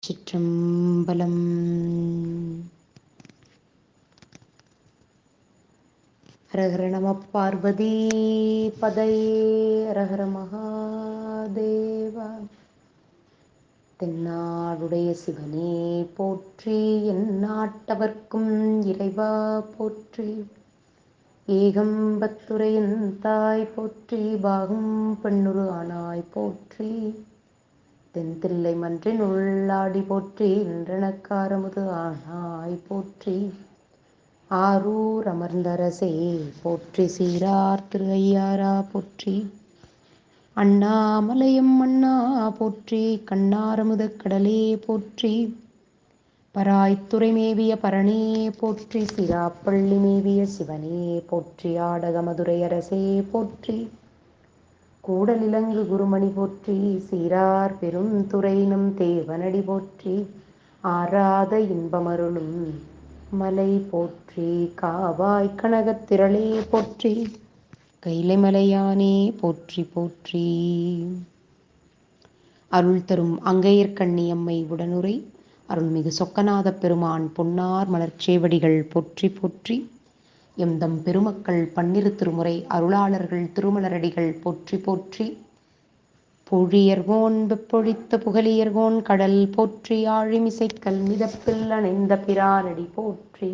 சிற்றம்பலம். ஹரஹர நம பார்வதி பதையே ஹரஹர மகாதேவா. தென்னாடுடைய சிவனே போற்றி, என் நாட்டவர்க்கும் இறைவா போற்றி. ஏகம்பத்துரையின் தாய் போற்றி, பாகும் பெண்ணுரு ஆனாய் போற்றி. தென்தில்லை மன்றின் உள்ளாடி போற்றி, இன்றனக்காரமுது ஆனாய் போற்றி. ஆரூர் அமர்ந்தரசே போற்றி, சீரார் திரு ஐயாரா போற்றி. அண்ணாமலையம் அண்ணா போற்றி, கண்ணாரமுத கடலே போற்றி. பராய்த்துறை மேவிய பரணே போற்றி, சிராப்பள்ளி மேவிய சிவனே போற்றி. ஆடக மதுரை அரசே போற்றி, கூடலிலங்கு குருமணி போற்றி. சீரார் பெரும் துறை நம் தேவனடி போற்றி, ஆராத இன்பமருளும் மலை போற்றி. காவாய் கனகத்திரளே போற்றி, கைலை மலையானே போற்றி போற்றி. அருள் தரும் அங்கையர்கண்ணியம்மை உடனுரை அருள்மிகு சொக்கநாத பெருமான் பொன்னார் மலர்ச்சேவடிகள் போற்றி போற்றி. எம்தம் பெருமக்கள் பன்னிரு திருமுறை அருளாளர்கள் திருமலரடிகள் போற்றி போற்றி. பொழியர்கோன் வெப்பொழித்த புகழியர்கோன் கடல் போற்றி, ஆழிமிசைக்கல் மிதப்பில் அணைந்த பிரானடி போற்றி.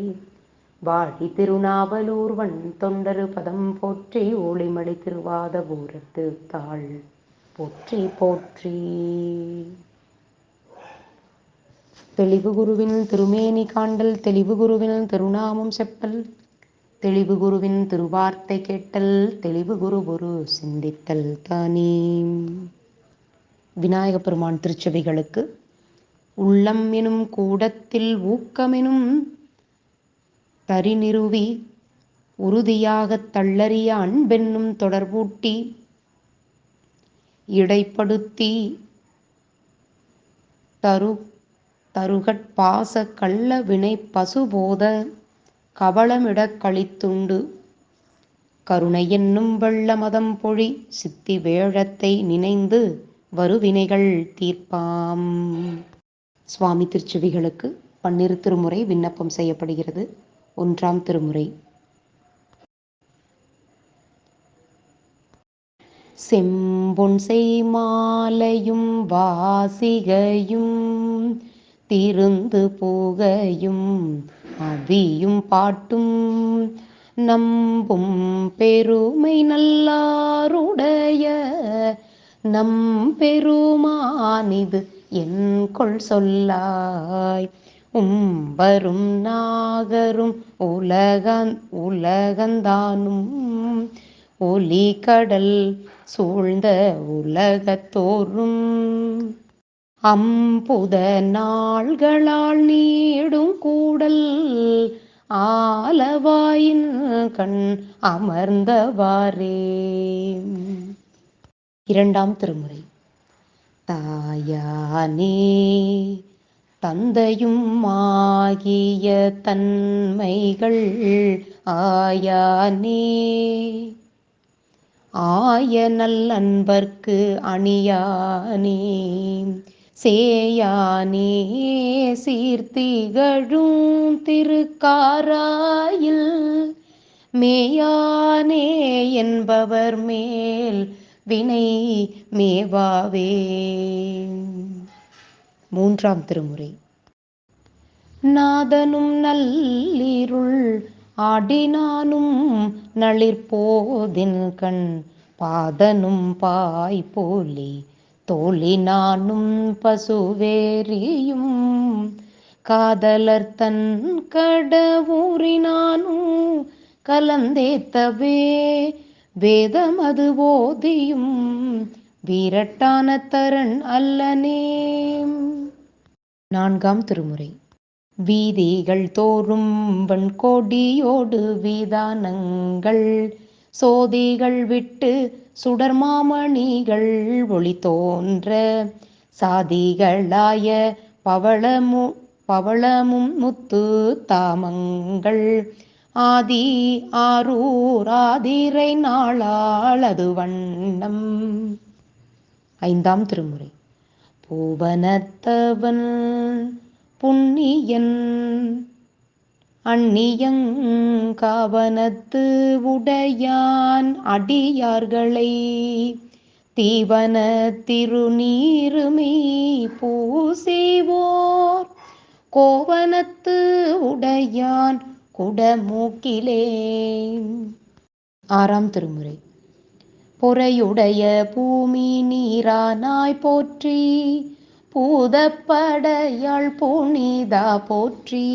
வாழி திருநாவலூர் வன் தொண்டரு பதம் போற்றி, ஒளிமலை திருவாத ஊரத்து தாள் போற்றி போற்றி. தெளிவு குருவின் திருமேனி காண்டல், தெளிவு குருவின் திருநாமம் செப்பல், தெளிவு குருவின் திருவார்த்தை கேட்டல், தெளிவு குரு குரு சிந்தித்தல் தானே. விநாயக பெருமான் திருச்செவிகளுக்கு உள்ளம் எனும் கூடத்தில் ஊக்கமெனும் தரிநிறுவி, உறுதியாகத் தள்ளறிய அன்பென்னும் தொடர்பூட்டி, இடைப்படுத்தி தருகட்பாச கள்ள வினை பசுபோத கவளமிடக் கழித்துண்டு, கருணை என்னும் வெள்ள மதம் பொழி சித்தி வேழத்தை நினைந்து வருவினைகள் தீர்ப்பாம். சுவாமி திருச்செவிகளுக்கு பன்னிரு திருமுறை விண்ணப்பம் செய்யப்படுகிறது. ஒன்றாம் திருமுறை. செம்பொன் செய்மாலையும் வாசிகையும் திருந்து புகையும் அவியும் பாட்டும், நம்பும் பெருமை நல்லாருடைய நம் பெருமானிது என்கொள் சொல்லாய். உம்பரும் நாகரும் உலகந்தானும் ஒலி கடல் சூழ்ந்த உலகத்தோறும், அம்புத நாள்களால் நீடும் கூடல் ஆலவாயின் கண் அமர்ந்தவாறே. இரண்டாம் திருமுறை. தாயானே தந்தையும் ஆகிய தன்மைகள் ஆயானே, ஆய நல்லன்பர்க்கு அணியானே, சேயானே சீர்த்திகழும் திருக்காராயில், மேயானே என்பவர் மேல் வினை மேவாவே. மூன்றாம் திருமுறை. நாதனும் நல்லிருள் ஆடினானும் நளிர்போதின் கண், பாதனும் பாய்போலி தோழினானும் பசுவேரியும், காதலர் தன் கடவுரினானும் கலந்தேத்தவே, வேதமது ஓதியும் வீரட்டான தரன் அல்லனே. நான்காம் திருமுறை. வீதிகள் தோறும் வன்கோடியோடு வீதானங்கள், சோதிகள் விட்டு சுடர்மாமணிகள் ஒளி தோன்ற, சாதிகளாய பவளமும் முத்து தாமங்கள், ஆதி ஆரூர் ஆதிரை நாளாளது வண்ணம். ஐந்தாம் திருமுறை. பூவனத்தவன் புண்ணியன் அந்நியங்காவனத்து உடையான் அடியார்களை தீவன திருநீருமை பூசிவோர் கோவனத்து உடையான் குடமூக்கிலே. ஆறாம் திருமுறை. பொறையுடைய பூமி நீரானாய் போற்றி, பூதப்படையாள் புனிதா போற்றி,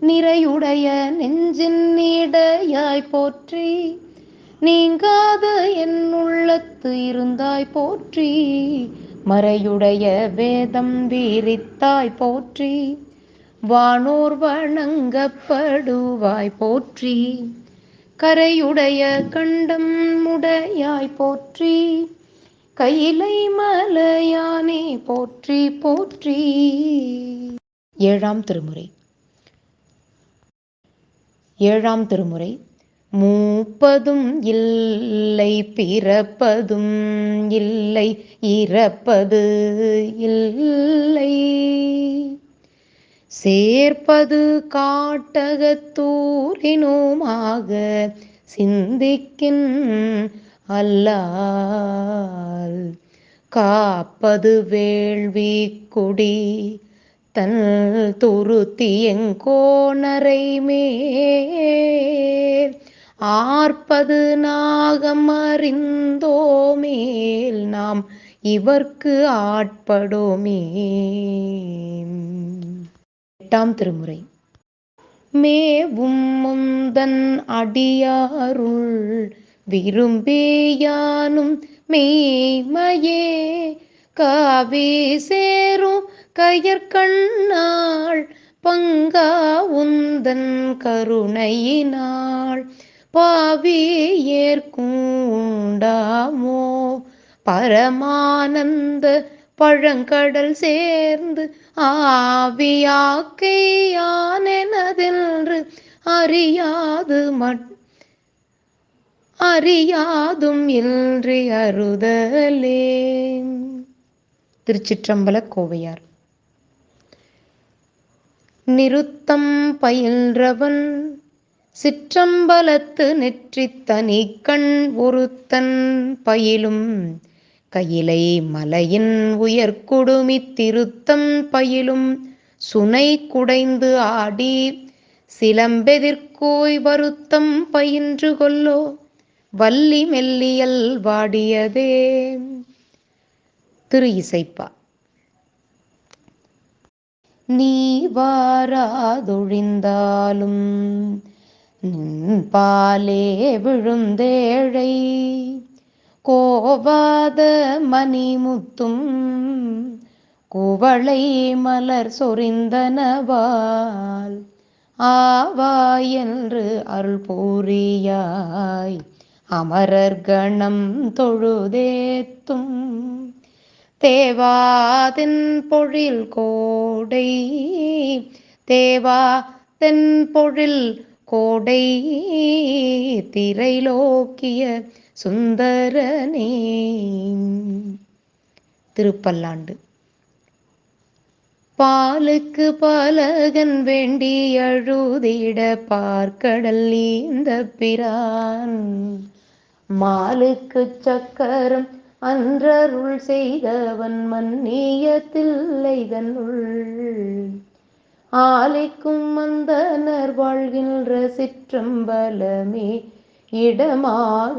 நிறையுடைய நெஞ்சின் நீடையாய் போற்றி, நீங்காது என் உள்ளத்து இருந்தாய் போற்றி, மறையுடைய வேதம் வீரித்தாய் போற்றி, வானோர் வணங்கப்படுவாய் போற்றி, கரையுடைய கண்டம் உடையாய் போற்றி, கையிலை மலையானே போற்றி போற்றி. ஏழாம் திருமுறை. ஏழாம் திருமுறை. மூப்பதும் இல்லை பிறப்பதும் இல்லை இறப்பது இல்லை, சேர்ப்பது காட்டகத்தூரினுமாக சிந்திக்கின் அல்லால், காப்பது வேள்வி கொடி தன் துருத்தி எங்கோணரை மேல், ஆர்ப்பது நாகம் அறிந்தோமேல் நாம் இவர்க்கு ஆட்படோமே. எட்டாம் திருமுறை. மேவும் முந்தன் அடியாருள் விரும்பியானும் மெய்மையே, காவி சேரும் கயற்கண்ணாள் பங்கா உந்தன் கருணையினாள், பாவி ஏற்குண்டாமோ பரமானந்த பழங்கடல் சேர்ந்து, ஆவியாக்கையானெனதென்று அறியாதும் இன்றி அறுதலே. திருச்சிற்றம்பல கோவையார். நிருத்தம் பயின்றவன் சிற்றம்பலத்து நெற்றித்தனி கண் ஒருத்தன் பயிலும், கையிலை மலையின் உயர்குடுமி திருத்தம் பயிலும், சுனை குடைந்து ஆடி சிலம்பெதிர்கோய் வருத்தம் பயின்று கொல்லோ, வள்ளி மெல்லியல் வாடியதே. திரு இசைப்பா. நீ வாராதொழிந்தாலும் பாலே விழுந்தேழை, கோவாத மணிமுத்தும் குவளை மலர் சொரிந்தனவால், ஆவாய் என்று அருள் பூரியாய் அமரர் கணம் தொழுதேத்தும், தேவாதென் பொழில் கோடை தேவாதென் பொழில் கோடை திரைலோக்கிய சுந்தரனே. திருப்பல்லாண்டு. பாலுக்கு பாலகன் வேண்டி அழுதிட பார்க்கடல் இந்த பிரான், மாலுக்கு சக்கரம் அன்றருள் செய்தவன் மன்னிய தில்லைதனுள், ஆலைக்கும் மந்தனர் வாழ்கின்ற சிற்றம்பலமே இடமாக,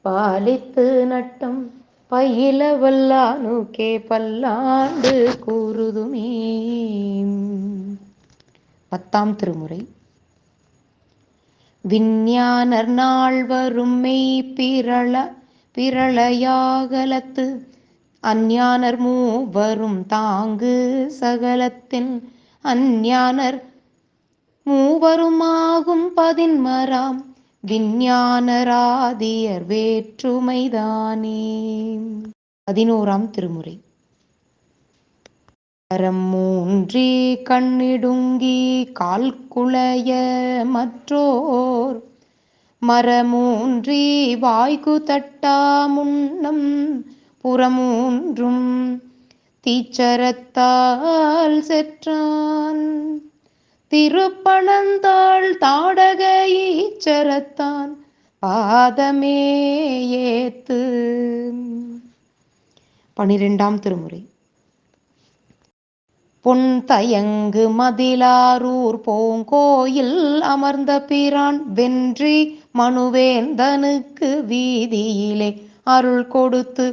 பாலித்து நட்டம் பயில வல்லானுக்கே பல்லாண்டு கூறுதுமே. பத்தாம் திருமுறை. விஞ்ஞானர் நாள் வரும் மெய் பிரளயாகலத்து, அஞ்ஞானர் மூவரும் தாங்கு சகலத்தின், அஞ்ஞானர் மூவருமாகும் பதின்மராம் விஞ்ஞானராதியர் வேற்றுமைதானே. 11ஆம் திருமுறை. கரம் மூன்றி கண்ணிடுங்கி கால்குளைய மற்றோர், மரமூன்றி வாய்கு தட்டா முன்னம் புறமூன்றும் தீச்சரத்தால் செற்றான். திருப்பனந்தாள் தாடக ஈச்சரத்தான் பாதமே ஏத்து. 12ஆம் திருமுறை. பொன் தயங்கு மதிலாரூர் பூங்கோயில் அமர்ந்த பிரான் வென்றி மனுவேந்தனுக்கு வீதியிலே அருள் கொடுத்து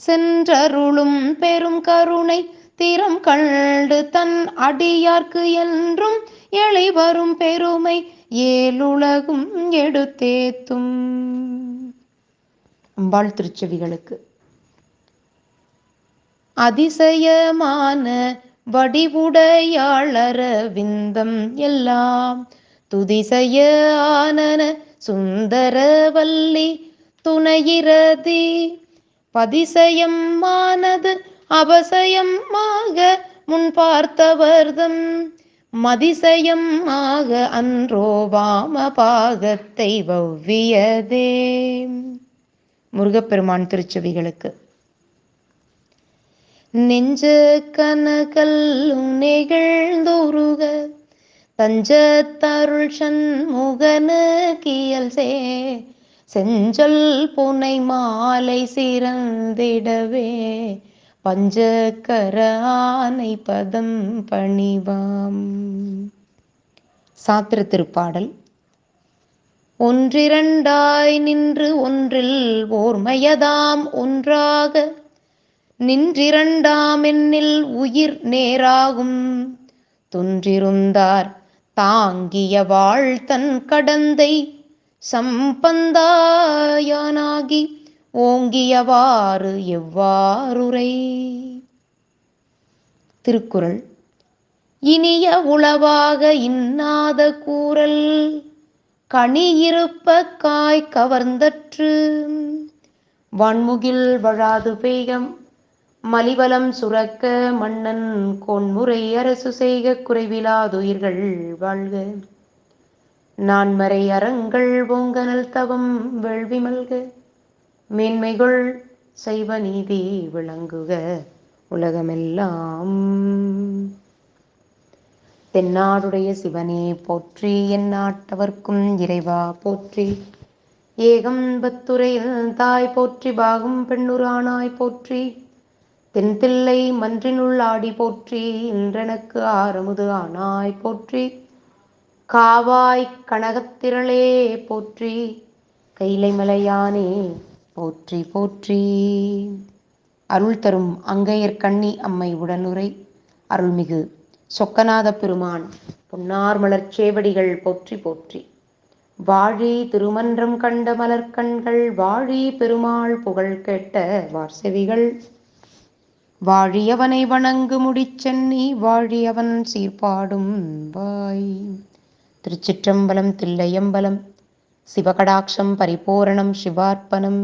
சென்றருளும் பெரும் கருணை திறம் கண்டு தன் அடியார்க்கு என்றும் எளிவரும் பெருமை ஏழுலகும் எடுத்தேத்தும். அம்பாள் திருச்செவிகளுக்கு. அதிசயமான வடிவுடையாளரவிந்தம் எல்லாம் துதிசய ஆனன சுந்தரவல்லி துணையிரதி பதிசயம் ஆனது அபசயமாக முன் பார்த்தவர்தம் மதிசயம் ஆக அன்றோ வாம பாகத்தை வவ்வியதே. முருகப்பெருமான் திருச்செவிகளுக்கு. நெஞ்ச கனகல்லும் நெகிழ்ந்துருக தஞ்சத்தருள் சண்முகன கியல் செஞ்சொல் புனை மாலை சிறந்திடவே பஞ்சக்கர ஆனை பதம் பணிவாம். சாத்திர திருப்பாடல். ஒன்றிரண்டாய் நின்று ஒன்றில் ஓர்மையதாம் ஒன்றாக நின்றிரண்டாமென்னில் உயிர் நேராகும் தொன்றிருந்தார் தாங்கிய வாழ்த்தன் கடந்தை சம்பந்தாயானாகி ஓங்கியவாறு எவ்வாறுரை. திருக்குறள். இனிய உளவாக இன்னாத கூறல் கனியிருப்ப காய் கவர்ந்தற்று வான்முகில் வழாது பெய்கம் மலிவலம் சுரக்க மன்னன் கொன்முறை அரசு செய்க குறைவிலாதுயிர்கள் வாழ்க. நான்மறை அறங்கள் ஓங்கனல் தவம் வேள்வி மல்க மேன்மைகள் சைவ நீதி விளங்குக உலகமெல்லாம். தென்னாடுடைய சிவனே போற்றி, எந்நாட்டவர்க்கும் இறைவா போற்றி. ஏகம்பத்துரையில் தாய் போற்றி, பாகும் பெண்ணுரானாய் போற்றி. தென்தில்லை மன்றினுள் ஆடி போற்றி, இன்றெனக்கு ஆரமுது ஆனாய் போற்றி. காவாய் கனகத்திரளே போற்றி, கைலைமலையானே போற்றி போற்றி. அருள் தரும் அங்கையர்கண்ணி அம்மை உடனுரை அருள்மிகு சொக்கநாத பெருமான் பொன்னார் மலர்ச்சேவடிகள் போற்றி போற்றி. வாழி திருமன்றம் கண்ட மலர்கண்கள் வாழி பெருமாள் புகழ் கேட்ட வார்செவிகள் வாழியவனை வணங்கு முடிச்சென்னி வாழியவன் சீர்பாடும் வாய். திருச்சிற்றம்பலம். தில்லையம்பலம். சிவகடாட்சம் பரிபூரணம் சிவார்ப்பணம்.